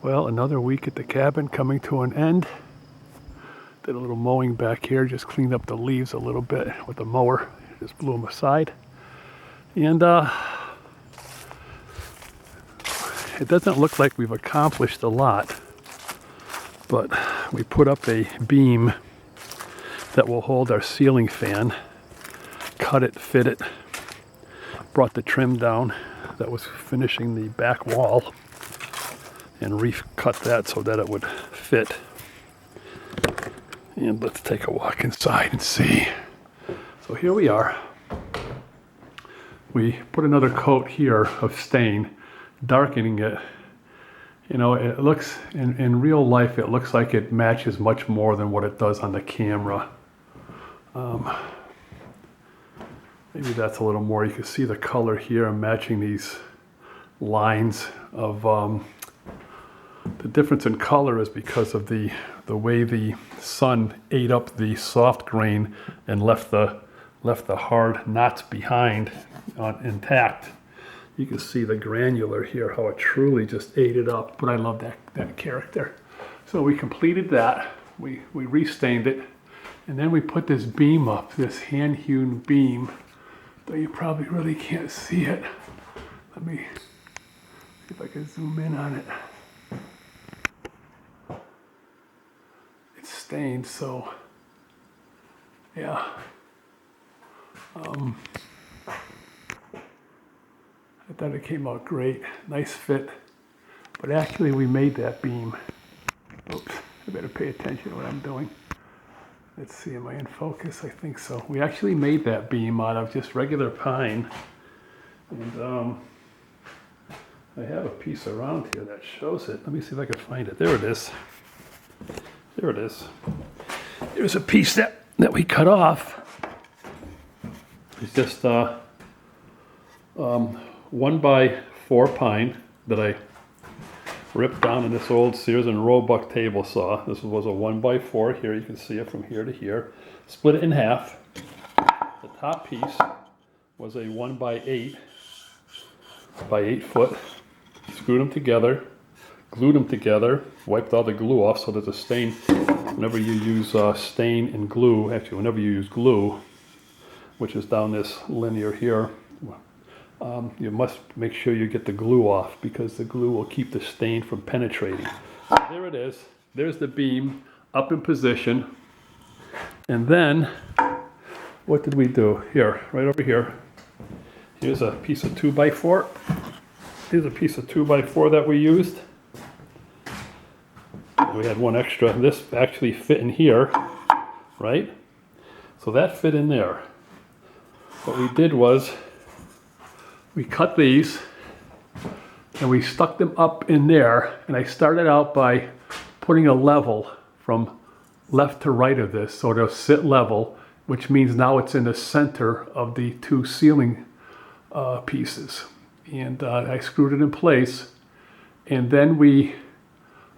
Well, another week at the cabin coming to an end. Did a little mowing back here, just cleaned up the leaves a little bit with the mower. Just blew them aside. And it doesn't look like we've accomplished a lot, but we put up a beam that will hold our ceiling fan, cut it, fit it, brought the trim down that was finishing the back wall, and recut that so that it would fit. And let's take a walk inside and see. So here we are. We put another coat here of stain, darkening it. You know, it looks, in real life, it looks like it matches much more than what it does on the camera. Maybe that's a little more. You can see the color here. I'm matching these lines of, the difference in color is because of the way the sun ate up the soft grain and left the hard knots behind intact. You can see the granular here, how it truly just ate it up. But I love that character. So we completed that. We restained it. And then we put this beam up, this hand-hewn beam, though you probably really can't see it. Let me see if I can zoom in on it. It's stained, so yeah. I thought it came out great, nice fit. But actually we made that beam. Oops, I better pay attention to what I'm doing. Let's see, am I in focus? I think so. We actually made that beam out of just regular pine. And I have a piece around here that shows it. Let me see if I can find it. There it is. There it is. There's a piece that we cut off. It's just 1x4 pine that I ripped down in this old Sears and Roebuck table saw. This was a 1x4 here. You can see it from here to here. Split it in half. The top piece was a 1x8 by 8 foot. Screwed them together, glued them together, wiped all the glue off so that the stain, whenever you use stain and glue, actually whenever you use glue, which is down this linear here, you must make sure you get the glue off because the glue will keep the stain from penetrating. So there it is. There's the beam up in position. And then, what did we do? Here, right over here. Here's a piece of 2x4. Here's a piece of 2x4 that we used. We had one extra. This actually fit in here, right? So that fit in there. What we did was, we cut these and we stuck them up in there, and I started out by putting a level from left to right of this so they'll sit level, which means now it's in the center of the two ceiling pieces. And I screwed it in place, and then we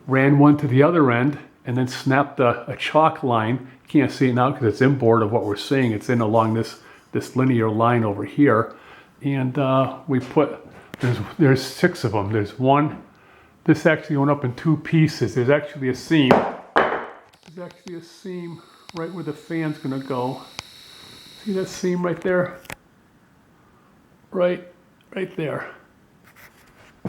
ran one to the other end and then snapped a chalk line. You can't see it now because it's inboard of what we're seeing. It's in along this linear line over here. And we put, there's 6 of them. There's one, this actually went up in 2 pieces. There's actually a seam. There's actually a seam right where the fan's gonna go. See that seam right there? Right there.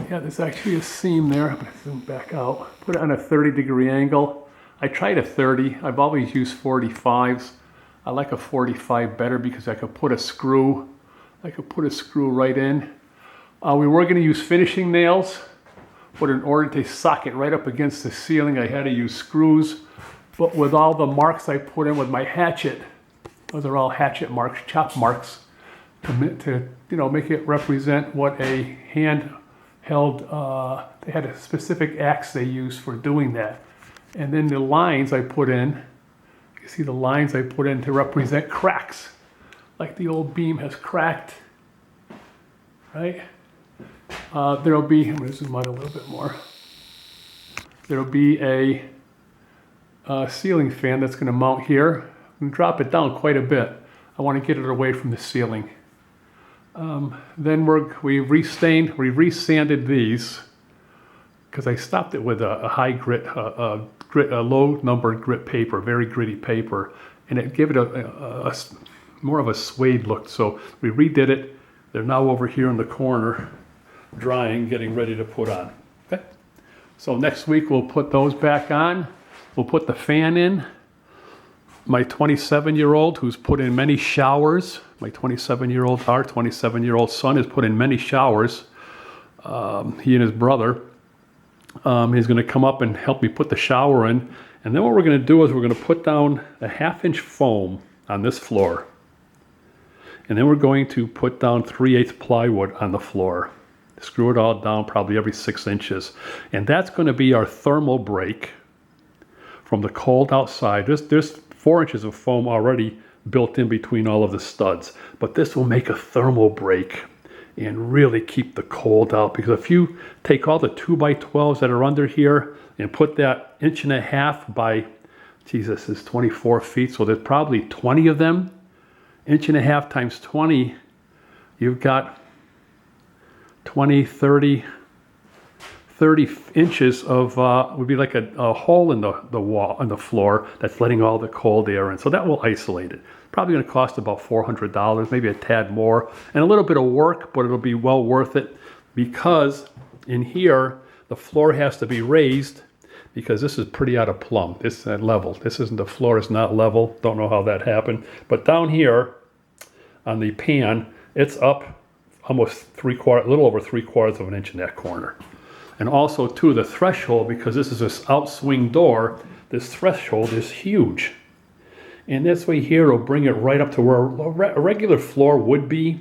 Yeah, there's actually a seam there. I'm gonna zoom back out. Put it on a 30-degree angle. I tried a 30. I've always used 45s. I like a 45 better because I could put a screw right in. We were going to use finishing nails, but in order to sock it right up against the ceiling, I had to use screws. But with all the marks I put in with my hatchet, those are all hatchet marks, chop marks, to make it represent what a hand-held, they had a specific axe they used for doing that. And then the lines I put in, you see the lines I put in to represent cracks. Like the old beam has cracked, right? There'll be, I'm going to zoom out a little bit more. There'll be a ceiling fan that's going to mount here. I'm going to drop it down quite a bit. I want to get it away from the ceiling. Then we resanded these because I stopped it with a high grit, a low numbered grit paper, very gritty paper, and it gave it a more of a suede look. So we redid it. They're now over here in the corner, drying, getting ready to put on. Okay. So next week we'll put those back on. We'll put the fan in. My 27-year-old, who's put in many showers, my 27-year-old son has put in many showers. He and his brother. He's going to come up and help me put the shower in. And then what we're going to do is we're going to put down a 1/2-inch foam on this floor. And then we're going to put down 3/8 plywood on the floor. Screw it all down probably every 6 inches. And that's going to be our thermal break from the cold outside. There's 4 inches of foam already built in between all of the studs. But this will make a thermal break and really keep the cold out. Because if you take all the 2x12s that are under here and put that 1.5 inch by, Jesus, is 24 feet. So there's probably 20 of them. 1.5 inch times 20, you've got 20, 30 inches of, would be like a hole in the wall, on the floor that's letting all the cold air in. So that will isolate it. Probably going to cost about $400, maybe a tad more, and a little bit of work, but it'll be well worth it, because in here, the floor has to be raised, because this is pretty out of plumb. This is level. This isn't, the floor is not level. Don't know how that happened. But down here on the pan, it's up almost a little over 3/4 of an inch in that corner. And also too, the threshold, because this is this outswing door, this threshold is huge. And this way here will bring it right up to where a regular floor would be.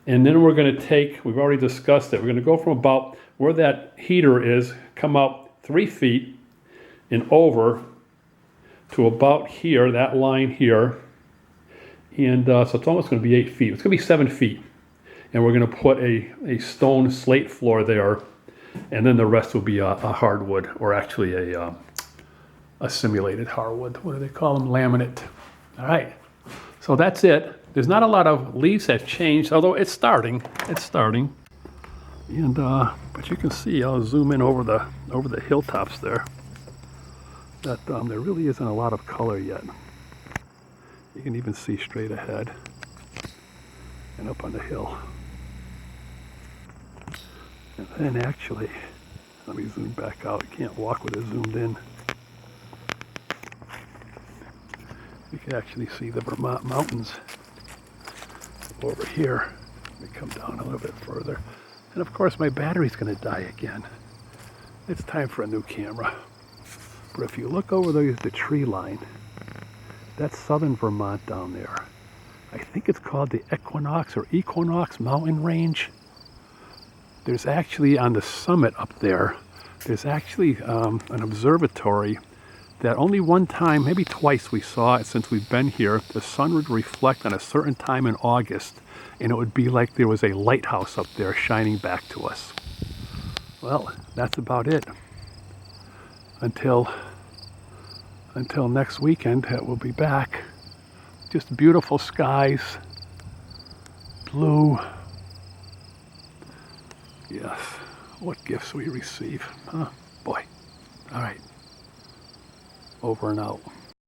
And then we're going to take, we've already discussed it, we're going to go from about where that heater is, come out 3 feet and over to about here, that line here. And so it's almost going to be 8 feet. It's going to be 7 feet. And we're going to put a stone slate floor there. And then the rest will be a hardwood, or actually a simulated hardwood. What do they call them? Laminate. All right. So that's it. There's not a lot of leaves have changed, although it's starting. It's starting. And but you can see, I'll zoom in over the hilltops there, that there really isn't a lot of color yet. You can even see straight ahead and up on the hill. And then actually, let me zoom back out. You can't walk with it zoomed in. You can actually see the Vermont mountains over here. Let me come down a little bit further. And of course my battery's going to die again. It's time for a new camera. But if you look over the tree line, that's southern Vermont down there. I think it's called the Equinox Mountain Range. There's actually, on the summit up there, there's actually an observatory that only one time, maybe twice we saw it since we've been here. The sun would reflect on a certain time in August, and it would be like there was a lighthouse up there shining back to us. Well, that's about it. Until next weekend, we'll be back. Just beautiful skies, blue. Yes, what gifts we receive, huh? Boy. All right. Over and out.